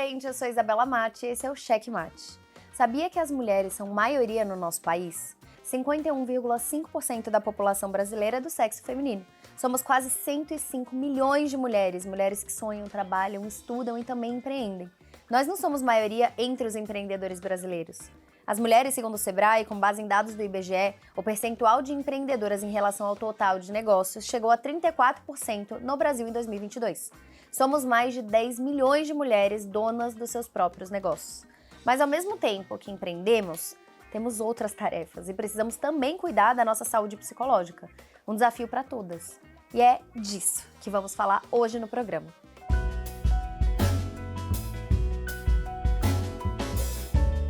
gente, eu sou Isabela Mate e esse é o Cheque Mate. Sabia que as mulheres são maioria no nosso país? 51,5% da população brasileira é do sexo feminino. Somos quase 105 milhões de mulheres, mulheres que sonham, trabalham, estudam e também empreendem. Nós não somos maioria entre os empreendedores brasileiros. As mulheres, segundo o Sebrae, com base em dados do IBGE, o percentual de empreendedoras em relação ao total de negócios chegou a 34% no Brasil em 2022. Somos mais de 10 milhões de mulheres donas dos seus próprios negócios. Mas ao mesmo tempo que empreendemos, temos outras tarefas e precisamos também cuidar da nossa saúde psicológica. Um desafio para todas. E é disso que vamos falar hoje no programa.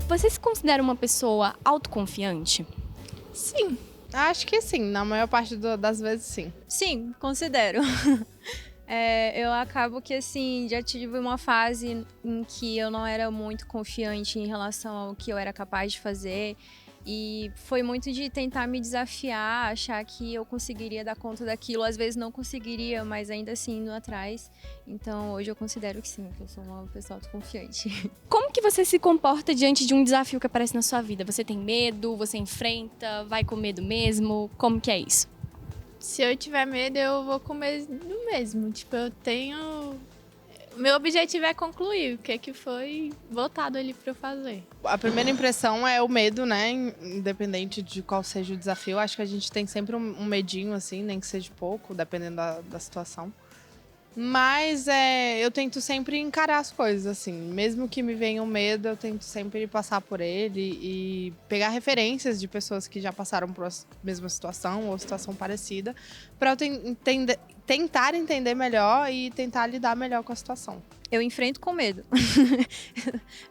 Você se considera uma pessoa autoconfiante? Sim, acho que sim. Na maior parte das vezes, sim. Sim, considero. Eu acabo que, assim, já tive uma fase em que eu não era muito confiante em relação ao que eu era capaz de fazer. E foi muito de tentar me desafiar, achar que eu conseguiria dar conta daquilo. Às vezes não conseguiria, mas ainda assim indo atrás. Então hoje eu considero que sim, que eu sou uma pessoa autoconfiante. Como que você se comporta diante de um desafio que aparece na sua vida? Você tem medo? Você enfrenta? Vai com medo mesmo? Como que é isso? Se eu tiver medo, eu vou com medo mesmo. Tipo, eu tenho... Meu objetivo é concluir o que foi votado ali para eu fazer. A primeira impressão é o medo, né? Independente de qual seja o desafio. Acho que a gente tem sempre um medinho, assim, nem que seja pouco, dependendo da situação. Mas eu tento sempre encarar as coisas, assim. Mesmo que me venha um medo, eu tento sempre passar por ele e pegar referências de pessoas que já passaram por a mesma situação ou situação parecida, para eu tentar entender melhor e tentar lidar melhor com a situação. Eu enfrento com medo.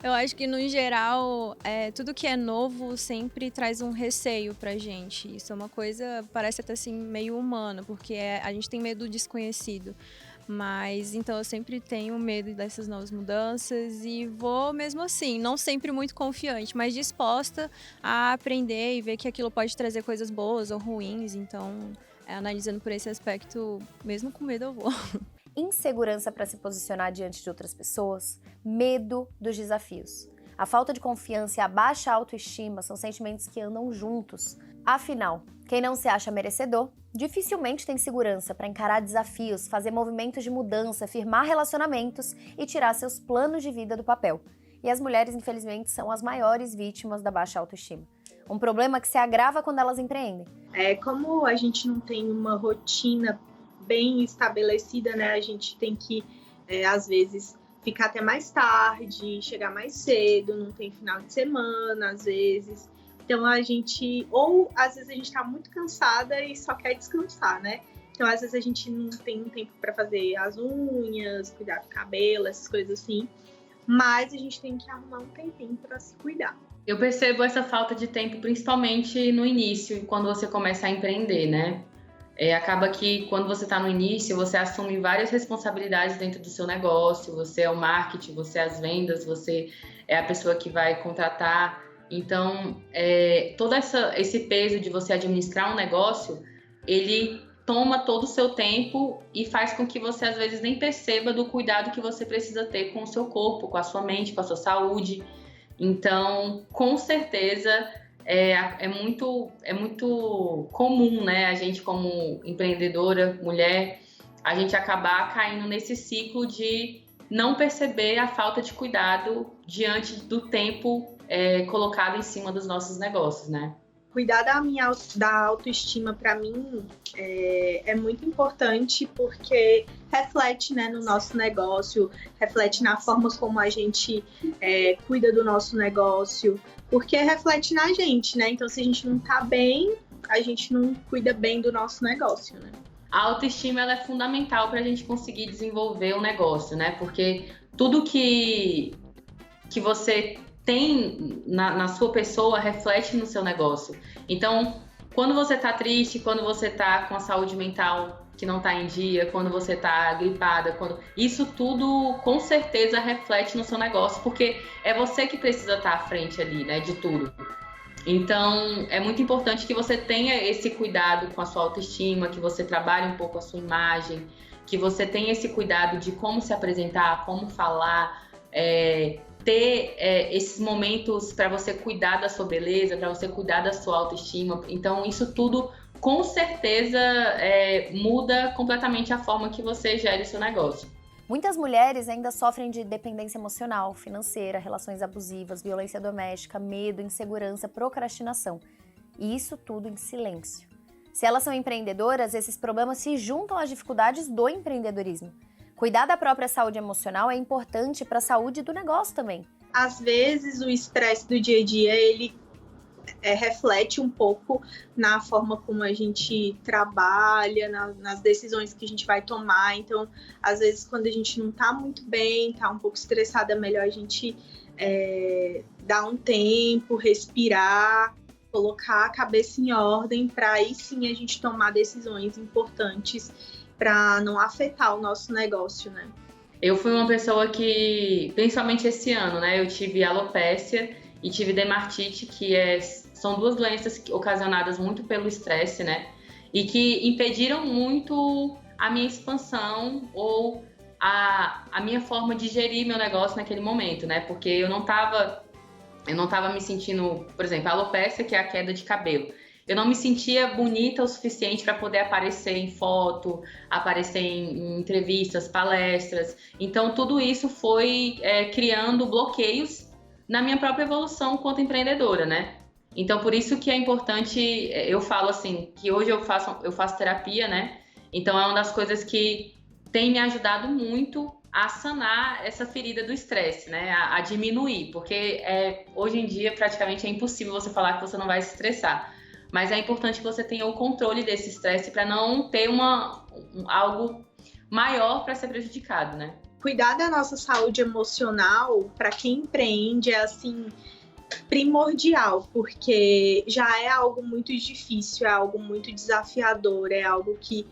Eu acho que, no geral, tudo que é novo sempre traz um receio pra gente. Isso é uma coisa, parece até assim, meio humana, porque a gente tem medo do desconhecido. Mas, então, eu sempre tenho medo dessas novas mudanças e vou mesmo assim, não sempre muito confiante, mas disposta a aprender e ver que aquilo pode trazer coisas boas ou ruins. Então, analisando por esse aspecto, mesmo com medo eu vou. Insegurança para se posicionar diante de outras pessoas, medo dos desafios. A falta de confiança e a baixa autoestima são sentimentos que andam juntos. Afinal, quem não se acha merecedor, dificilmente tem segurança para encarar desafios, fazer movimentos de mudança, firmar relacionamentos e tirar seus planos de vida do papel. E as mulheres, infelizmente, são as maiores vítimas da baixa autoestima. Um problema que se agrava quando elas empreendem. Como a gente não tem uma rotina bem estabelecida, né? A gente tem que, às vezes, ficar até mais tarde, chegar mais cedo, não tem final de semana, às vezes. Então, ou às vezes a gente tá muito cansada e só quer descansar, né? Então, às vezes a gente não tem tempo para fazer as unhas, cuidar do cabelo, essas coisas assim. Mas a gente tem que arrumar um tempinho para se cuidar. Eu percebo essa falta de tempo principalmente no início, quando você começa a empreender, né? Acaba que quando você está no início, você assume várias responsabilidades dentro do seu negócio. Você é o marketing, você é as vendas, você é a pessoa que vai contratar. Então, todo esse peso de você administrar um negócio, ele toma todo o seu tempo e faz com que você, às vezes, nem perceba do cuidado que você precisa ter com o seu corpo, com a sua mente, com a sua saúde. Então, com certeza, é muito comum, né? A gente, como empreendedora, mulher, a gente acabar caindo nesse ciclo de não perceber a falta de cuidado diante do tempo colocado em cima dos nossos negócios, né? Cuidar da autoestima, para mim, é muito importante, porque reflete, né, no nosso negócio, reflete na forma como a gente cuida do nosso negócio, porque reflete na gente, né? Então, se a gente não tá bem, a gente não cuida bem do nosso negócio, né? A autoestima, ela é fundamental para a gente conseguir desenvolver o negócio, né? Porque tudo que você tem na sua pessoa reflete no seu negócio. Então, quando você tá triste, quando você tá com a saúde mental que não tá em dia, quando você tá gripada, isso tudo com certeza reflete no seu negócio, porque é você que precisa estar à frente ali, né, de tudo. Então, é muito importante que você tenha esse cuidado com a sua autoestima, que você trabalhe um pouco a sua imagem, que você tenha esse cuidado de como se apresentar, como falar, ter esses momentos para você cuidar da sua beleza, para você cuidar da sua autoestima. Então, isso tudo, com certeza, muda completamente a forma que você gere o seu negócio. Muitas mulheres ainda sofrem de dependência emocional, financeira, relações abusivas, violência doméstica, medo, insegurança, procrastinação. E isso tudo em silêncio. Se elas são empreendedoras, esses problemas se juntam às dificuldades do empreendedorismo. Cuidar da própria saúde emocional é importante para a saúde do negócio também. Às vezes, o estresse do dia a dia, ele reflete um pouco na forma como a gente trabalha, nas decisões que a gente vai tomar. Então, às vezes, quando a gente não está muito bem, está um pouco estressada, é melhor a gente dar um tempo, respirar, colocar a cabeça em ordem, para aí sim a gente tomar decisões importantes para não afetar o nosso negócio, né? Eu fui uma pessoa que, principalmente esse ano, né, eu tive alopécia e tive dermatite, que são duas doenças ocasionadas muito pelo estresse, né? E que impediram muito a minha expansão ou a minha forma de gerir meu negócio naquele momento, né? Porque eu não tava me sentindo, por exemplo, a alopécia, que é a queda de cabelo. Eu não me sentia bonita o suficiente para poder aparecer em foto, aparecer em entrevistas, palestras. Então, tudo isso foi criando bloqueios na minha própria evolução quanto empreendedora, né? Então, por isso que é importante, eu falo assim, que hoje eu faço terapia, né? Então, é uma das coisas que tem me ajudado muito a sanar essa ferida do estresse, né? A diminuir, porque hoje em dia praticamente é impossível você falar que você não vai se estressar. Mas é importante que você tenha o controle desse estresse para não ter algo maior para ser prejudicado, né? Cuidar da nossa saúde emocional, para quem empreende, é assim primordial, porque já é algo muito difícil, é algo muito desafiador, é algo que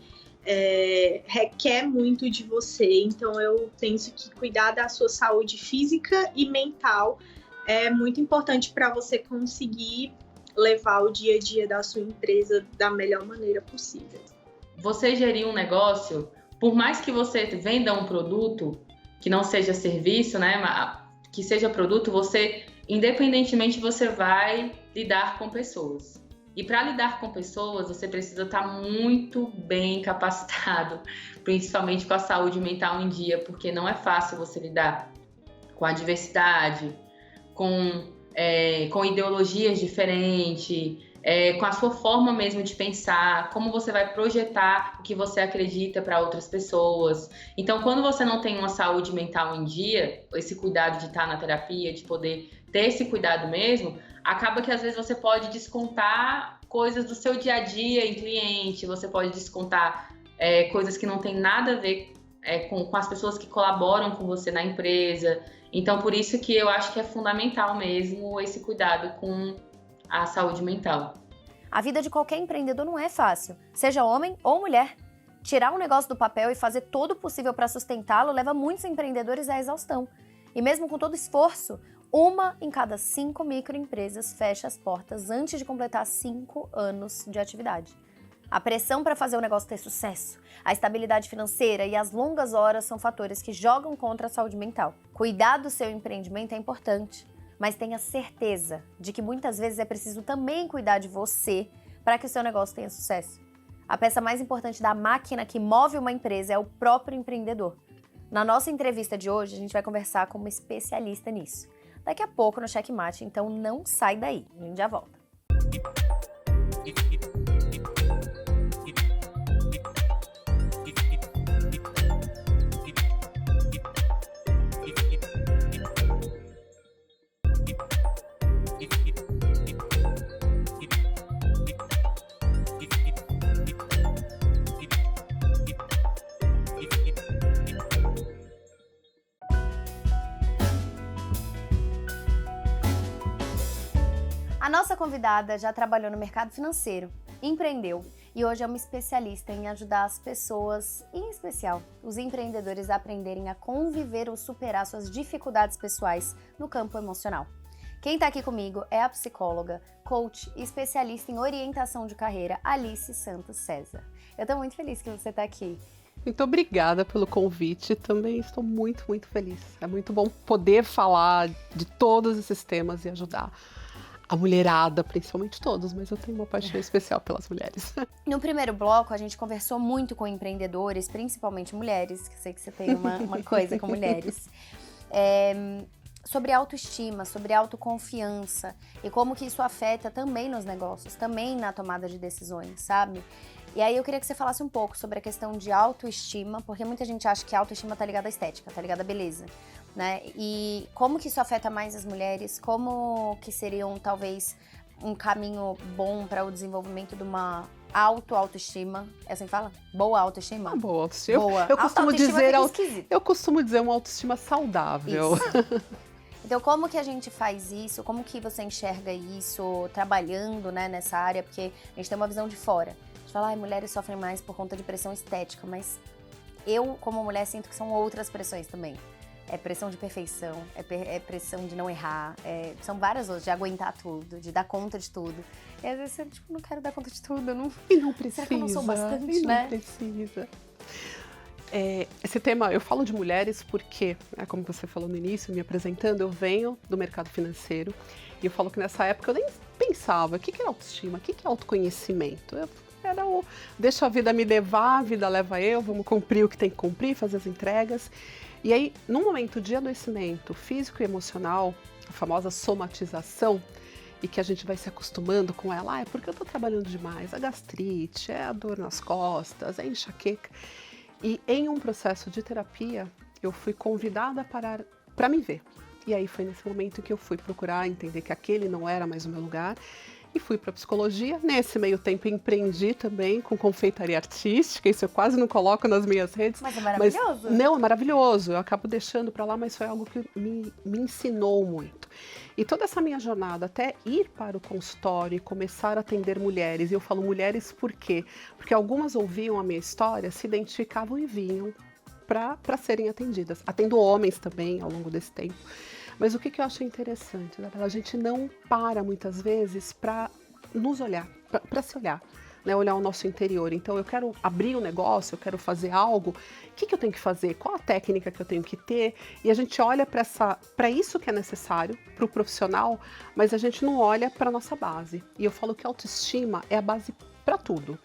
requer muito de você. Então eu penso que cuidar da sua saúde física e mental é muito importante para você conseguir levar o dia a dia da sua empresa da melhor maneira possível. Você gerir um negócio, por mais que você venda um produto, que não seja serviço, né, que seja produto, independentemente, você vai lidar com pessoas. E para lidar com pessoas, você precisa estar muito bem capacitado, principalmente com a saúde mental em dia, porque não é fácil você lidar com a diversidade, com ideologias diferentes, com a sua forma mesmo de pensar, como você vai projetar o que você acredita para outras pessoas. Então, quando você não tem uma saúde mental em dia, esse cuidado de estar na terapia, de poder ter esse cuidado mesmo, acaba que às vezes você pode descontar coisas do seu dia a dia em cliente, você pode descontar coisas que não tem nada a ver com as pessoas que colaboram com você na empresa. Então, por isso que eu acho que é fundamental mesmo esse cuidado com a saúde mental. A vida de qualquer empreendedor não é fácil, seja homem ou mulher. Tirar um negócio do papel e fazer todo o possível para sustentá-lo leva muitos empreendedores à exaustão. E mesmo com todo esforço, 1 em cada 5 microempresas fecha as portas antes de completar 5 anos de atividade. A pressão para fazer o negócio ter sucesso, a estabilidade financeira e as longas horas são fatores que jogam contra a saúde mental. Cuidar do seu empreendimento é importante, mas tenha certeza de que muitas vezes é preciso também cuidar de você para que o seu negócio tenha sucesso. A peça mais importante da máquina que move uma empresa é o próprio empreendedor. Na nossa entrevista de hoje, a gente vai conversar com uma especialista nisso. Daqui a pouco no Checkmate, então não sai daí, a gente já volta. A nossa convidada já trabalhou no mercado financeiro, empreendeu e hoje é uma especialista em ajudar as pessoas, em especial os empreendedores, a aprenderem a conviver ou superar suas dificuldades pessoais no campo emocional. Quem está aqui comigo é a psicóloga, coach e especialista em orientação de carreira, Alice Santos César. Eu estou muito feliz que você está aqui. Muito obrigada pelo convite. Também estou muito, muito feliz. É muito bom poder falar de todos esses temas e ajudar a mulherada, principalmente todos, mas eu tenho uma paixão especial pelas mulheres. No primeiro bloco, a gente conversou muito com empreendedores, principalmente mulheres, que eu sei que você tem uma coisa com mulheres, sobre autoestima, sobre autoconfiança e como que isso afeta também nos negócios, também na tomada de decisões, sabe? E aí eu queria que você falasse um pouco sobre a questão de autoestima, porque muita gente acha que a autoestima tá ligada à estética, tá ligada à beleza, né? E como que isso afeta mais as mulheres, como que seriam talvez um caminho bom para o desenvolvimento de uma autoestima, é assim que fala? Boa autoestima? Boa autoestima. Boa. Eu costumo dizer, esquisito. eu costumo dizer uma autoestima saudável. Isso. Então, como que a gente faz isso? Como que você enxerga isso trabalhando, né, nessa área? Porque a gente tem uma visão de fora. A gente fala, mulheres sofrem mais por conta de pressão estética, mas eu, como mulher, sinto que são outras pressões também. É pressão de perfeição, é pressão de não errar, são várias outras, de aguentar tudo, de dar conta de tudo. E às vezes eu, não quero dar conta de tudo, E não precisa. Será que eu não sou bastante, e não né? precisa. Esse tema, eu falo de mulheres porque, como você falou no início, me apresentando, eu venho do mercado financeiro e eu falo que nessa época eu nem pensava o que é autoestima, o que é autoconhecimento. Era deixa a vida me levar, a vida leva eu, vamos cumprir o que tem que cumprir, fazer as entregas. E aí, num momento de adoecimento físico e emocional, a famosa somatização, e que a gente vai se acostumando com ela, é porque eu tô trabalhando demais, a gastrite, é a dor nas costas, é a enxaqueca. E em um processo de terapia, eu fui convidada a parar para me ver. E aí foi nesse momento que eu fui procurar entender que aquele não era mais o meu lugar. E fui para psicologia. Nesse meio tempo empreendi também com confeitaria artística. Isso eu quase não coloco nas minhas redes. Mas é maravilhoso. Não, é maravilhoso. Eu acabo deixando para lá, mas foi algo que me ensinou muito. E toda essa minha jornada até ir para o consultório e começar a atender mulheres. E eu falo mulheres por quê? Porque algumas ouviam a minha história, se identificavam e vinham para serem atendidas. Atendo homens também ao longo desse tempo. Mas o que eu achei interessante, né? A gente não para muitas vezes para nos olhar, para se olhar, né? Olhar o nosso interior. Então eu quero abrir um negócio, eu quero fazer algo, o que eu tenho que fazer? Qual a técnica que eu tenho que ter? E a gente olha para isso que é necessário, para o profissional, mas a gente não olha para a nossa base. E eu falo que a autoestima é a base para tudo.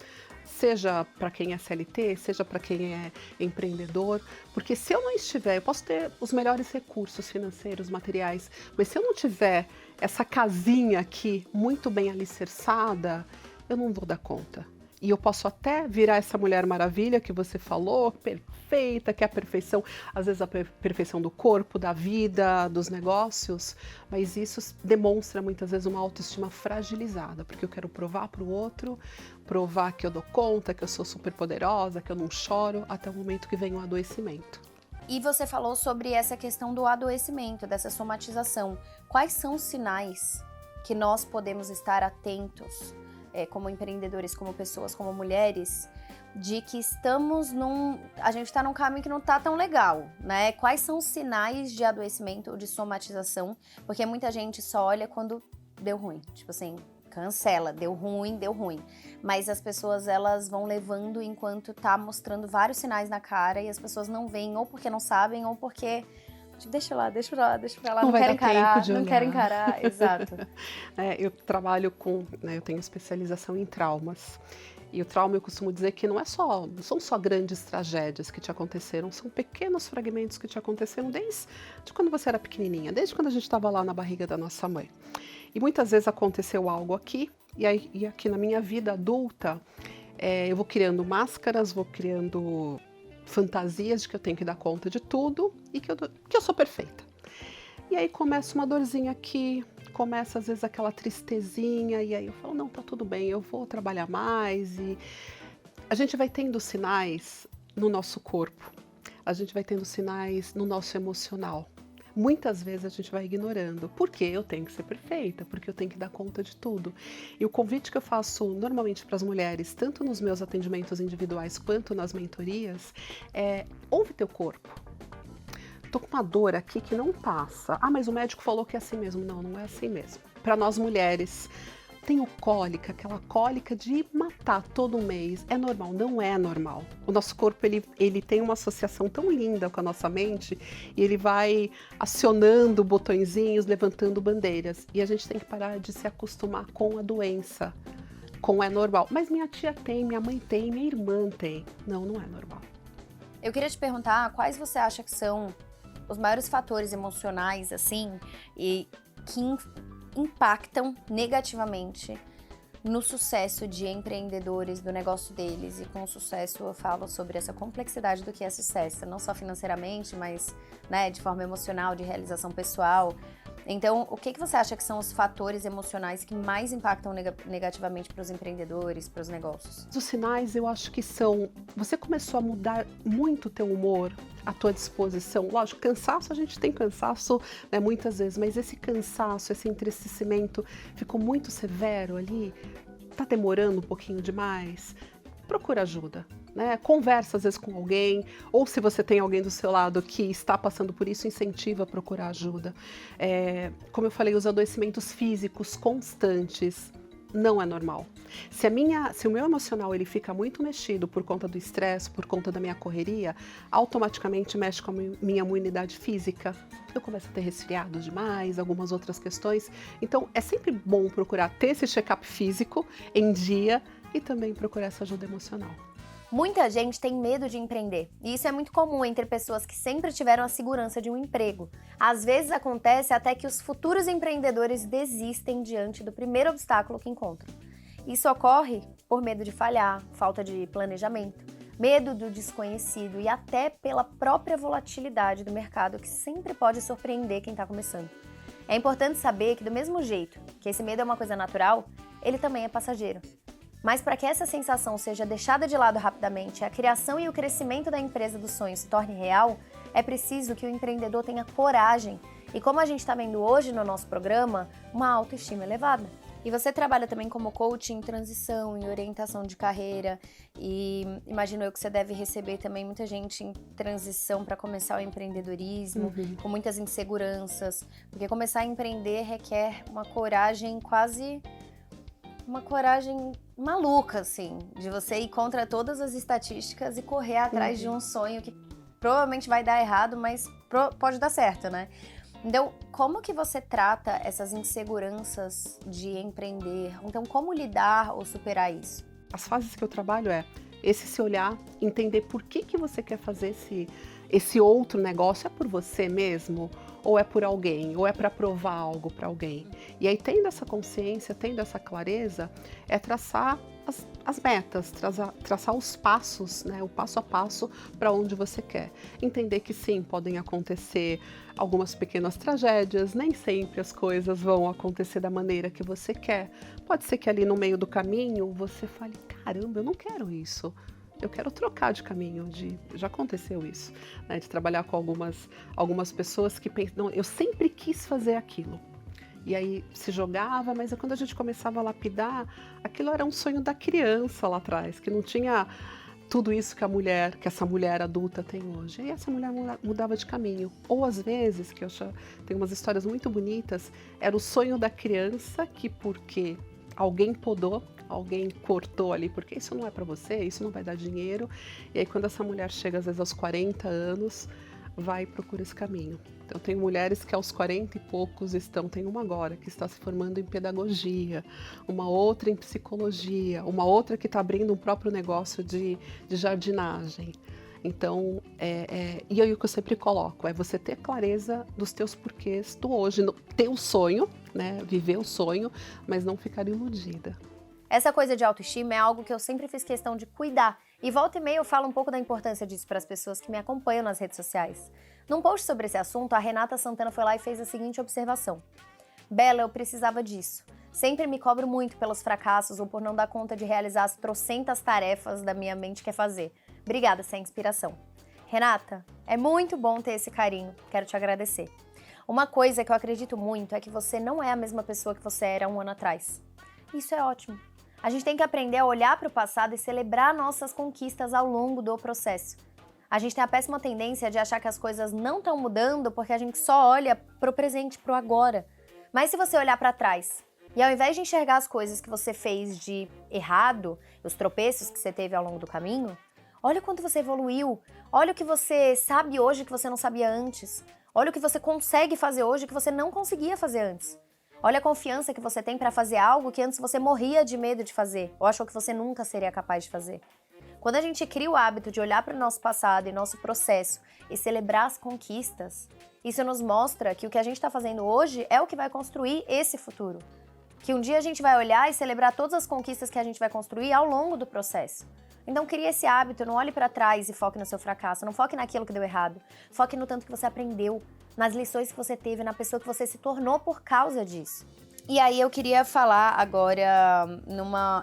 Seja para quem é CLT, seja para quem é empreendedor, porque se eu não estiver, eu posso ter os melhores recursos financeiros, materiais, mas se eu não tiver essa casinha aqui muito bem alicerçada, eu não vou dar conta. E eu posso até virar essa Mulher Maravilha que você falou, perfeita, que é a perfeição, às vezes a perfeição do corpo, da vida, dos negócios, mas isso demonstra muitas vezes uma autoestima fragilizada, porque eu quero provar para o outro, provar que eu dou conta, que eu sou super poderosa, que eu não choro, até o momento que vem o adoecimento. E você falou sobre essa questão do adoecimento, dessa somatização. Quais são os sinais que nós podemos estar atentos, como empreendedores, como pessoas, como mulheres, de que a gente está num caminho que não está tão legal, né? Quais são os sinais de adoecimento ou de somatização? Porque muita gente só olha quando deu ruim, tipo assim, cancela, deu ruim. Mas as pessoas, elas vão levando enquanto tá mostrando vários sinais na cara e as pessoas não veem, ou porque não sabem, ou porque deixa lá, não quero encarar, exato. Eu trabalho eu tenho especialização em traumas. E o trauma, eu costumo dizer que não são só grandes tragédias que te aconteceram, são pequenos fragmentos que te aconteceram desde quando você era pequenininha, desde quando a gente estava lá na barriga da nossa mãe. E muitas vezes aconteceu algo aqui, e aqui na minha vida adulta, eu vou criando máscaras, vou criando fantasias de que eu tenho que dar conta de tudo e que eu sou perfeita. E aí começa uma dorzinha aqui, começa às vezes aquela tristezinha, e aí eu falo, não, tá tudo bem, eu vou trabalhar mais. E a gente vai tendo sinais no nosso corpo, a gente vai tendo sinais no nosso emocional. Muitas vezes a gente vai ignorando, porque eu tenho que ser perfeita, porque eu tenho que dar conta de tudo. E o convite que eu faço normalmente para as mulheres, tanto nos meus atendimentos individuais quanto nas mentorias, ouve teu corpo. Tô com uma dor aqui que não passa. Ah, mas o médico falou que é assim mesmo. Não é assim mesmo. Para nós mulheres, tenho cólica, aquela cólica de matar todo mês, é normal? Não é normal. O nosso corpo, ele tem uma associação tão linda com a nossa mente e ele vai acionando botõezinhos, levantando bandeiras. E a gente tem que parar de se acostumar com a doença, com é normal. Mas minha tia tem, minha mãe tem, minha irmã tem. Não, não é normal. Eu queria te perguntar quais você acha que são os maiores fatores emocionais, assim, e que impactam negativamente no sucesso de empreendedores, do negócio deles. E com sucesso eu falo sobre essa complexidade do que é sucesso, não só financeiramente, mas, né, de forma emocional, de realização pessoal. Então, o que você acha que são os fatores emocionais que mais impactam negativamente para os empreendedores, para os negócios? Os sinais, eu acho que são... Você começou a mudar muito o teu humor, a tua disposição. Lógico, cansaço, a gente tem cansaço, né, muitas vezes, mas esse cansaço, esse entristecimento ficou muito severo ali, tá demorando um pouquinho demais, procura ajuda. Né? Conversa às vezes com alguém, ou se você tem alguém do seu lado que está passando por isso, incentiva a procurar ajuda. Como eu falei, os adoecimentos físicos constantes não é normal. Se o meu emocional ele fica muito mexido por conta do estresse, por conta da minha correria, automaticamente mexe com a minha imunidade física. Eu começo a ter resfriado demais, algumas outras questões. Então é sempre bom procurar ter esse check-up físico em dia e também procurar essa ajuda emocional. Muita gente tem medo de empreender, e isso é muito comum entre pessoas que sempre tiveram a segurança de um emprego. Às vezes acontece até que os futuros empreendedores desistem diante do primeiro obstáculo que encontram. Isso ocorre por medo de falhar, falta de planejamento, medo do desconhecido e até pela própria volatilidade do mercado, que sempre pode surpreender quem está começando. É importante saber que, do mesmo jeito que esse medo é uma coisa natural, ele também é passageiro. Mas para que essa sensação seja deixada de lado rapidamente, a criação e o crescimento da empresa dos sonhos se torne real, é preciso que o empreendedor tenha coragem e, como a gente está vendo hoje no nosso programa, uma autoestima elevada. E você trabalha também como coach em transição, em orientação de carreira, e imagino eu que você deve receber também muita gente em transição para começar o empreendedorismo, com muitas inseguranças, porque começar a empreender requer uma coragem uma coragem maluca, assim, de você ir contra todas as estatísticas e correr atrás de um sonho que provavelmente vai dar errado, mas pode dar certo, né? Então, como que você trata essas inseguranças de empreender? Então, como lidar ou superar isso? As fases que eu trabalho esse se olhar, entender por que você quer fazer esse outro negócio. É por você mesmo? Ou é por alguém? Ou é para provar algo para alguém? E aí, tendo essa consciência, tendo essa clareza, é traçar as metas, traçar os passos, né, o passo a passo para onde você quer. Entender que sim, podem acontecer algumas pequenas tragédias, nem sempre as coisas vão acontecer da maneira que você quer. Pode ser que ali no meio do caminho você fale, caramba, eu não quero isso. Eu quero trocar de caminho, já aconteceu isso, né, de trabalhar com algumas pessoas que pensam, não, eu sempre quis fazer aquilo. E aí se jogava, mas quando a gente começava a lapidar, aquilo era um sonho da criança lá atrás, que não tinha tudo isso que essa mulher adulta tem hoje. E essa mulher mudava de caminho. Ou às vezes, que eu tenho umas histórias muito bonitas, era o sonho da criança que porque alguém podou, alguém cortou ali, porque isso não é para você, isso não vai dar dinheiro. E aí quando essa mulher chega às vezes aos 40 anos, vai e procura esse caminho. Então tem mulheres que aos 40 e poucos tem uma agora que está se formando em pedagogia, uma outra em psicologia, uma outra que está abrindo um próprio negócio de jardinagem. Então, e aí o que eu sempre coloco é você ter clareza dos teus porquês do hoje, ter o sonho, né, viver o sonho, mas não ficar iludida. Essa coisa de autoestima é algo que eu sempre fiz questão de cuidar. E volta e meia eu falo um pouco da importância disso para as pessoas que me acompanham nas redes sociais. Num post sobre esse assunto, a Renata Santana foi lá e fez a seguinte observação. Bela, eu precisava disso. Sempre me cobro muito pelos fracassos ou por não dar conta de realizar as trocentas tarefas da minha mente quer fazer. Obrigada, essa é a inspiração. Renata, é muito bom ter esse carinho. Quero te agradecer. Uma coisa que eu acredito muito é que você não é a mesma pessoa que você era um ano atrás. Isso é ótimo. A gente tem que aprender a olhar para o passado e celebrar nossas conquistas ao longo do processo. A gente tem a péssima tendência de achar que as coisas não estão mudando porque a gente só olha para o presente, para o agora. Mas se você olhar para trás, E ao invés de enxergar as coisas que você fez de errado, os tropeços que você teve ao longo do caminho, olha o quanto você evoluiu. Olha o que você sabe hoje que você não sabia antes. Olha o que você consegue fazer hoje que você não conseguia fazer antes. Olha a confiança que você tem para fazer algo que antes você morria de medo de fazer, ou achou que você nunca seria capaz de fazer. Quando a gente cria o hábito de olhar para o nosso passado e nosso processo e celebrar as conquistas, isso nos mostra que o que a gente está fazendo hoje é o que vai construir esse futuro. Que um dia a gente vai olhar e celebrar todas as conquistas que a gente vai construir ao longo do processo. Então crie esse hábito, não olhe para trás e foque no seu fracasso, não foque naquilo que deu errado. Foque no tanto que você aprendeu, nas lições que você teve, na pessoa que você se tornou por causa disso. E aí eu queria falar agora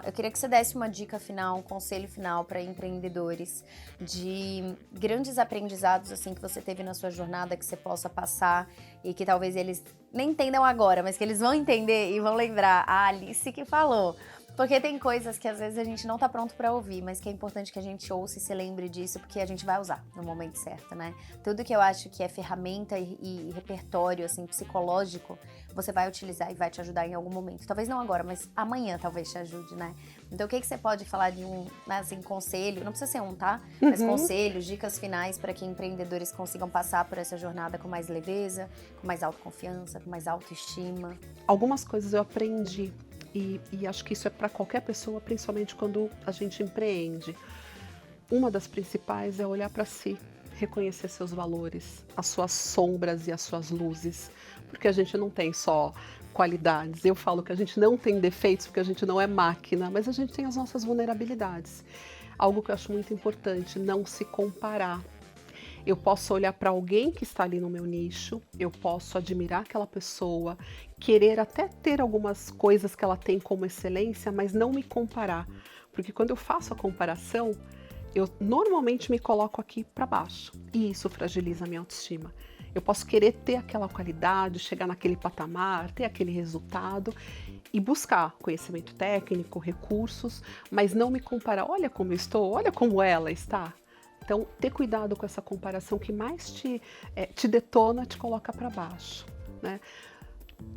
eu queria que você desse uma dica final, um conselho final para empreendedores de grandes aprendizados assim que você teve na sua jornada, que você possa passar e que talvez eles nem entendam agora, mas que eles vão entender e vão lembrar a Alice que falou. Porque tem coisas que às vezes a gente não tá pronto pra ouvir, mas que é importante que a gente ouça e se lembre disso, porque a gente vai usar no momento certo, né? Tudo que eu acho que é ferramenta e repertório, assim, psicológico, você vai utilizar e vai te ajudar em algum momento. Talvez não agora, mas amanhã talvez te ajude, né? Então o que você pode falar de assim, conselho, não precisa ser um, tá? Mas conselhos, dicas finais para que empreendedores consigam passar por essa jornada com mais leveza, com mais autoconfiança, com mais autoestima. Algumas coisas eu aprendi. E acho que isso é para qualquer pessoa, principalmente quando a gente empreende. Uma das principais é olhar para si, reconhecer seus valores, as suas sombras e as suas luzes, porque a gente não tem só qualidades. Eu falo que a gente não tem defeitos porque a gente não é máquina, mas a gente tem as nossas vulnerabilidades. Algo que eu acho muito importante, não se comparar. Eu posso olhar para alguém que está ali no meu nicho, eu posso admirar aquela pessoa, querer até ter algumas coisas que ela tem como excelência, mas não me comparar. Porque quando eu faço a comparação, eu normalmente me coloco aqui para baixo. E isso fragiliza a minha autoestima. Eu posso querer ter aquela qualidade, chegar naquele patamar, ter aquele resultado e buscar conhecimento técnico, recursos, mas não me comparar. Olha como eu estou, olha como ela está. Então, ter cuidado com essa comparação que mais te detona, te coloca para baixo, né?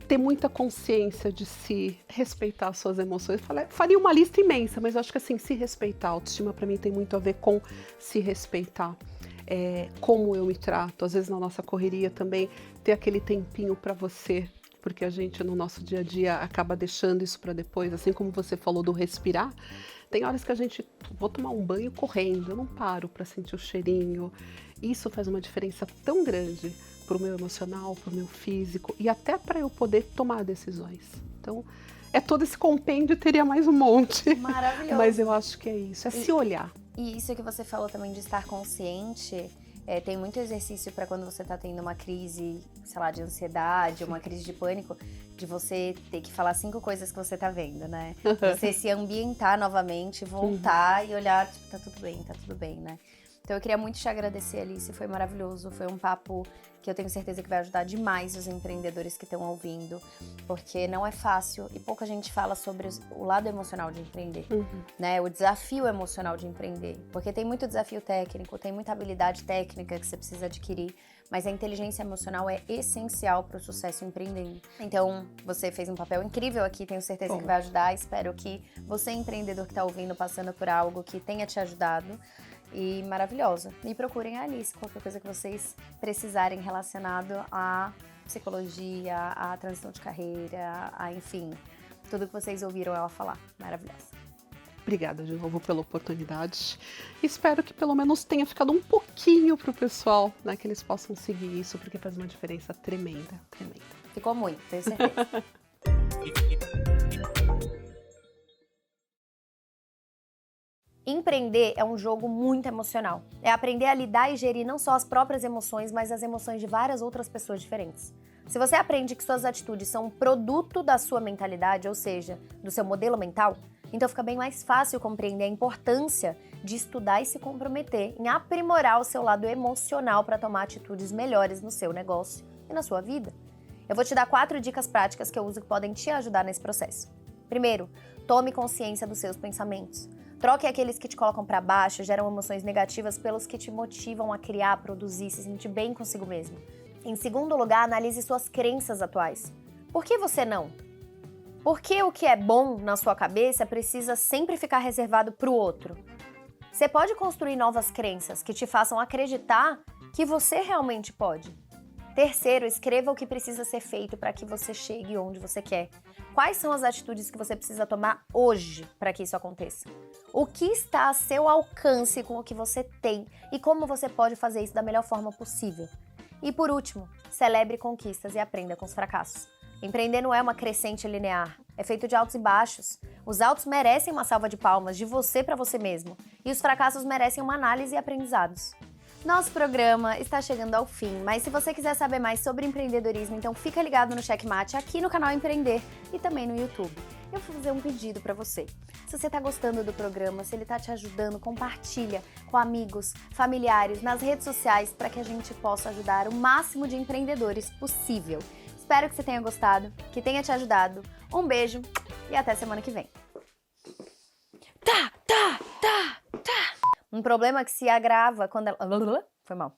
Ter muita consciência de se respeitar as suas emoções. Faria uma lista imensa, mas eu acho que assim, se respeitar, a autoestima para mim tem muito a ver com se respeitar. Como eu me trato, às vezes na nossa correria também, ter aquele tempinho para você, porque a gente no nosso dia a dia acaba deixando isso para depois, assim como você falou do respirar. Tem horas que vou tomar um banho correndo, eu não paro para sentir o cheirinho. Isso faz uma diferença tão grande para o meu emocional, para o meu físico e até para eu poder tomar decisões. Então, todo esse compêndio, teria mais um monte. Maravilhoso. Mas eu acho que é isso, se olhar. E isso que você falou também de estar consciente, tem muito exercício para quando você tá tendo uma crise, sei lá, de ansiedade, uma crise de pânico, de você ter que falar 5 coisas que você tá vendo, né? Você se ambientar novamente, voltar e olhar, tipo, tá tudo bem, né? Então eu queria muito te agradecer, Alice, foi maravilhoso, foi um papo que eu tenho certeza que vai ajudar demais os empreendedores que estão ouvindo, porque não é fácil e pouca gente fala sobre o lado emocional de empreender, né? O desafio emocional de empreender, porque tem muito desafio técnico, tem muita habilidade técnica que você precisa adquirir, mas a inteligência emocional é essencial para o sucesso empreendendo. Então, você fez um papel incrível aqui, tenho certeza que vai ajudar, espero que você, empreendedor que está ouvindo, passando por algo que tenha te ajudado. E maravilhosa. E procurem a Alice, qualquer coisa que vocês precisarem relacionado à psicologia, à transição de carreira, enfim, tudo que vocês ouviram ela falar. Maravilhosa. Obrigada de novo pela oportunidade. Espero que pelo menos tenha ficado um pouquinho pro pessoal, né, que eles possam seguir isso, porque faz uma diferença tremenda, tremenda. Ficou muito, tenho certeza. Empreender é um jogo muito emocional. É aprender a lidar e gerir não só as próprias emoções, mas as emoções de várias outras pessoas diferentes. Se você aprende que suas atitudes são um produto da sua mentalidade, ou seja, do seu modelo mental, então fica bem mais fácil compreender a importância de estudar e se comprometer em aprimorar o seu lado emocional para tomar atitudes melhores no seu negócio e na sua vida. Eu vou te dar 4 dicas práticas que eu uso que podem te ajudar nesse processo. Primeiro, tome consciência dos seus pensamentos. Troque aqueles que te colocam para baixo, geram emoções negativas pelos que te motivam a criar, produzir, se sentir bem consigo mesmo. Em segundo lugar, analise suas crenças atuais. Por que você não? Porque o que é bom na sua cabeça precisa sempre ficar reservado para o outro. Você pode construir novas crenças que te façam acreditar que você realmente pode. Terceiro, escreva o que precisa ser feito para que você chegue onde você quer. Quais são as atitudes que você precisa tomar hoje para que isso aconteça? O que está a seu alcance com o que você tem e como você pode fazer isso da melhor forma possível? E por último, celebre conquistas e aprenda com os fracassos. Empreender não é uma crescente linear, é feito de altos e baixos. Os altos merecem uma salva de palmas de você para você mesmo, e os fracassos merecem uma análise e aprendizados. Nosso programa está chegando ao fim, mas se você quiser saber mais sobre empreendedorismo, então fica ligado no Checkmate aqui no canal Empreender e também no YouTube. Eu vou fazer um pedido para você. Se você está gostando do programa, se ele está te ajudando, compartilha com amigos, familiares, nas redes sociais, para que a gente possa ajudar o máximo de empreendedores possível. Espero que você tenha gostado, que tenha te ajudado. Um beijo e até semana que vem. Um problema que se agrava quando ela... Foi mal.